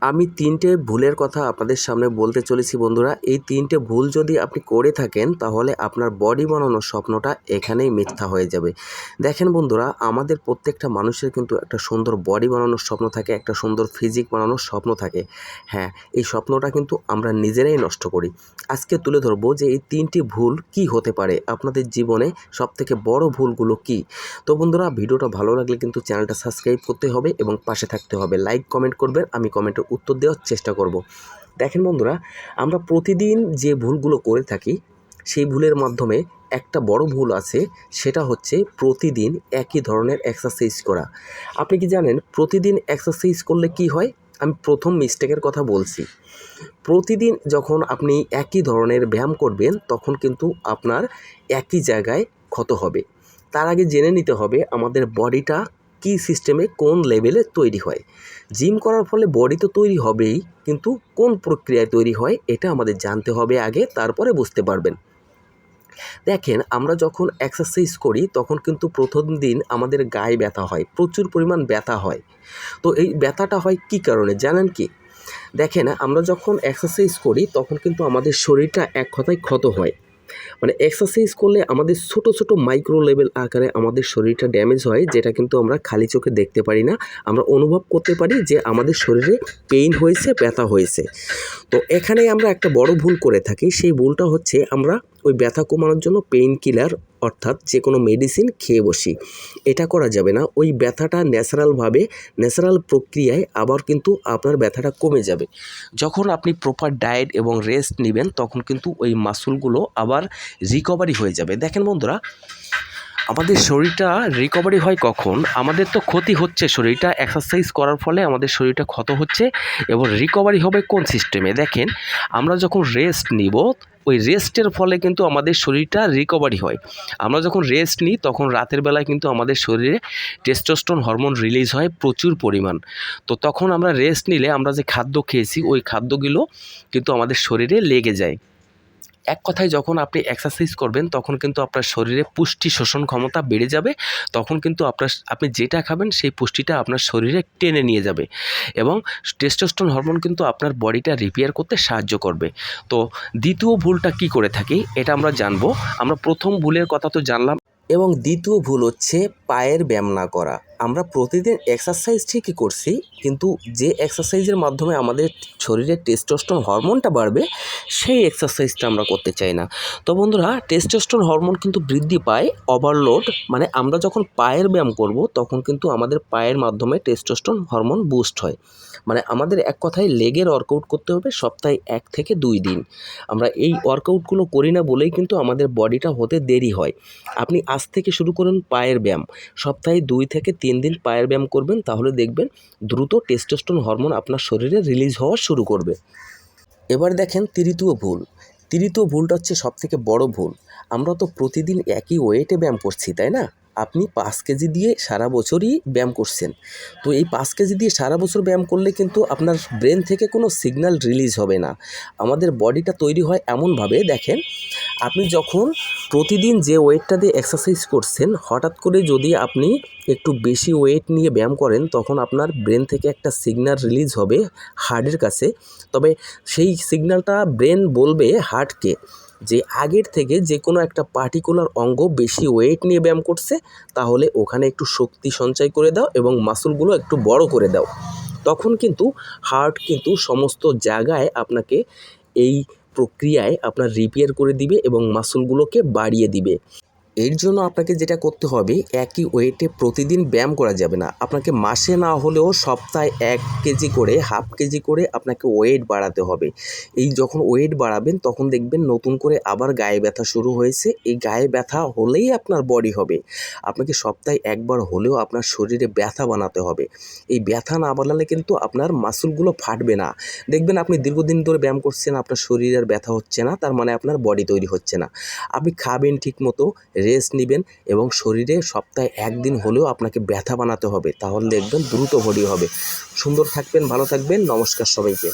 আমি ৩টে ভুলের কথা আপনাদের সামনে বলতে চলেছি বন্ধুরা। এই ৩টে ভুল যদি আপনি করে থাকেন তাহলে আপনার বডি বানানোর স্বপ্নটা এখানেই মিথ্যা হয়ে যাবে। দেখেন বন্ধুরা, আমাদের প্রত্যেকটা মানুষের কিন্তু একটা সুন্দর বডি বানানোর স্বপ্ন থাকে, একটা সুন্দর ফিজিক বানানোর স্বপ্ন থাকে। হ্যাঁ, এই স্বপ্নটা কিন্তু আমরা নিজেরাই নষ্ট করি। আজকে তুলে ধরবো যে এই ৩টি ভুল কি হতে পারে, আপনাদের জীবনে সবথেকে বড় ভুলগুলো কি। তো বন্ধুরা, ভিডিওটা ভালো লাগলে কিন্তু চ্যানেলটা সাবস্ক্রাইব করতে হবে এবং পাশে থাকতে হবে। লাইক কমেন্ট করবেন, আমি কমেন্টের উত্তর দেওয়ার চেষ্টা করব। দেখেন বন্ধুরা, আমরা প্রতিদিন যে ভুলগুলো করে থাকি সেই ভুলের মাধ্যমে একটা বড় ভুল আছে, সেটা হচ্ছে প্রতিদিন একই ধরনের এক্সারসাইজ করা। আপনি কি জানেন প্রতিদিন এক্সারসাইজ করলে কি হয়? আমি প্রথম মিস্টেকের কথা বলছি। প্রতিদিন যখন আপনি একই ধরনের ব্যায়াম করবেন তখন কিন্তু আপনার একই জায়গায় ক্ষত হবে। তার আগে জেনে নিতে হবে আমাদের বডিটা কী সিস্টেমে কোন লেভেলে তৈরি হয়। জিম করার ফলে বডি তো তৈরি হবেই, কিন্তু কোন প্রক্রিয়ায় তৈরি হয় এটা আমাদের জানতে হবে আগে, তারপরে বুঝতে পারবেন। দেখেন, আমরা যখন এক্সারসাইজ করি তখন কিন্তু প্রথম দিন আমাদের গায়ে ব্যথা হয়, প্রচুর পরিমাণ ব্যথা হয়। তো এই ব্যথাটা হয় কী কারণে জানেন কি? দেখেন, আমরা যখন এক্সারসাইজ করি তখন কিন্তু আমাদের শরীরটা এক কথায় ক্ষত হয়। মানে এক্সারসাইজ করলে আমাদের ছোট ছোট মাইক্রো লেভেল আকারে আমাদের শরীরটা ড্যামেজ হয়, যেটা কিন্তু আমরা খালি চোখে দেখতে পারি না। আমরা অনুভব করতে পারি যে আমাদের শরীরে পেইন হয়েছে, ব্যথা হয়েছে। তো এখানেই আমরা একটা বড় ভুল করে থাকি। সেই ভুলটা হচ্ছে আমরা ওই ব্যথা কমানোর জন্য পেইন কিলার অর্থাৎ যে কোনো মেডিসিন খেয়ে বসি। এটা করা যাবে না। ওই ব্যথাটা ন্যাচারালভাবে, ন্যাচারাল প্রক্রিয়ায় আবার কিন্তু আপনার ব্যথাটা কমে যাবে। যখন আপনি প্রপার ডায়েট এবং রেস্ট নেবেন তখন কিন্তু ওই মাসলগুলো আবার রিকভারি হয়ে যাবে। দেখেন বন্ধুরা, আমাদের শরীরটা রিকভারি হয় কখন? আমাদের তো ক্ষতি হচ্ছে, শরীরটা এক্সারসাইজ করার ফলে আমাদের শরীরটা ক্ষত হচ্ছে, এবং রিকভারি হবে কোন সিস্টেমে? দেখেন, আমরা যখন রেস্ট নিব ওই রেস্টের ফলে কিন্তু আমাদের শরীরটা রিকভারি হয়। আমরা যখন রেস্ট নিই তখন রাতের বেলায় কিন্তু আমাদের শরীরে টেস্টোস্টেরন হরমোন রিলিজ হয় প্রচুর পরিমাণ। তো তখন আমরা রেস্ট নিলে আমরা যে খাদ্য খেয়েছি ওই খাদ্যগুলো কিন্তু আমাদের শরীরে লেগে যায়। এক কথায় যখন আপনি এক্সারসাইজ করবেন তখন কিন্তু আপনার শরীরে পুষ্টি শোষণ ক্ষমতা বেড়ে যাবে। তখন কিন্তু আপনি যেটা খাবেন সেই পুষ্টিটা আপনার শরীরে টেনে নিয়ে যাবে, এবং টেস্টোস্টেরন হরমোন কিন্তু আপনার বডিটা রিপেয়ার করতে সাহায্য করবে। তো দ্বিতীয় ভুলটা কি করে থাকি এটা আমরা জানবো। আমরা প্রথম ভুলের কথা তো জানলাম, এবং দ্বিতীয় ভুল হচ্ছে পায়ের ব্যায়াম না করা। আমরা প্রতিদিন এক্সারসাইজ ঠিকই করছি, কিন্তু যে এক্সারসাইজের মাধ্যমে আমাদের শরীরের টেস্টোস্টেরন হরমোনটা বাড়বে সেই এক্সারসাইজটা আমরা করতে চাই না। তো বন্ধুরা, টেস্টোস্টেরন হরমোন কিন্তু বৃদ্ধি পায় ওভারলোড, মানে আমরা যখন পায়ের ব্যায়াম করব তখন কিন্তু আমাদের পায়ের মাধ্যমে টেস্টোস্টেরন হরমোন বুস্ট হয়। মানে আমাদের এক কথায় লেগের ওয়ার্কআউট করতে হবে সপ্তাহে 1 থেকে 2 দিন। আমরা এই ওয়ার্কআউটগুলো করি না বলেই কিন্তু আমাদের বডিটা হতে দেরি হয়। আপনি আজ থেকে শুরু করুন পায়ের ব্যায়াম। সপ্তাহে 2 থেকে 3 দিন পায়ের ব্যায়াম করবেন, তাহলে দেখবেন দ্রুত টেস্টোস্টেরন হরমোন আপনার শরীরে রিলিজ হওয়া শুরু করবে। এবার দেখেন তৃতীয় ভুল। তৃতীয় ভুলটা হচ্ছে সবথেকে বড় ভুল। আমরা তো প্রতিদিন একই ওয়েটে ব্যায়াম করছি, তাই না? আপনি 5 কেজি দিয়ে সারা বছরই ব্যায়াম করছেন। তো এই 5 কেজি দিয়ে সারা বছর ব্যায়াম করলে কিন্তু আপনার ব্রেন থেকে কোনো সিগন্যাল রিলিজ হবে না। আমাদের বডিটা তৈরি হয় এমনভাবে, দেখেন, আপনি যখন প্রতিদিন যে ওয়েটটা দিয়ে এক্সারসাইজ করছেন হঠাৎ করে যদি আপনি একটু বেশি ওয়েট নিয়ে ব্যায়াম করেন তখন আপনার ব্রেন থেকে একটা সিগন্যাল রিলিজ হবে হার্টের কাছে। তবে সেই সিগন্যালটা ব্রেন বলবে হার্টকে যে আগের থেকে যে কোনো একটা পার্টিকুলার অঙ্গ বেশি ওয়েট নিয়ে ব্যায়াম করছে, তাহলে ওখানে একটু শক্তি সঞ্চয় করে দাও এবং মাসলগুলো একটু বড় করে দাও। তখন কিন্তু হার্ট কিন্তু সমস্ত জায়গায় আপনাকে এই প্রক্রিয়ায় আপনার রিপেয়ার করে দিবে এবং মাসলগুলোকে বাড়িয়ে দিবে। এর জন্য আপনাকে যেটা করতে হবে, একই ওয়েটে প্রতিদিন ব্যায়াম করা যাবে না। আপনাকে মাসে না হলেও সপ্তাহে 1 কেজি করে, হাফ কেজি করে আপনাকে ওয়েট বাড়াতে হবে। এই যখন ওয়েট বাড়াবেন তখন দেখবেন নতুন করে আবার গায়ে ব্যথা শুরু হয়েছে। এই গায়ে ব্যথা হলেই আপনার বডি হবে। আপনাকে সপ্তাহে একবার হলেও আপনার শরীরে ব্যথা বানাতে হবে। এই ব্যথা না বানালে কিন্তু আপনার মাসলগুলো ফাটবে না। দেখবেন আপনি দীর্ঘদিন ধরে ব্যায়াম করছেন, আপনার শরীরের ব্যথা হচ্ছে না, তার মানে আপনার বডি তৈরি হচ্ছে না। আপনি খাবেন ঠিকমতো, রেস্ট নেবেন, এবং শরীরে সপ্তাহে 1 দিন হলেও আপনাকে ব্যথা বানাতে হবে, তাহলে দেখবেন দ্রুত বডি হবে। সুন্দর থাকবেন, ভালো থাকবেন। নমস্কার সবাইকে।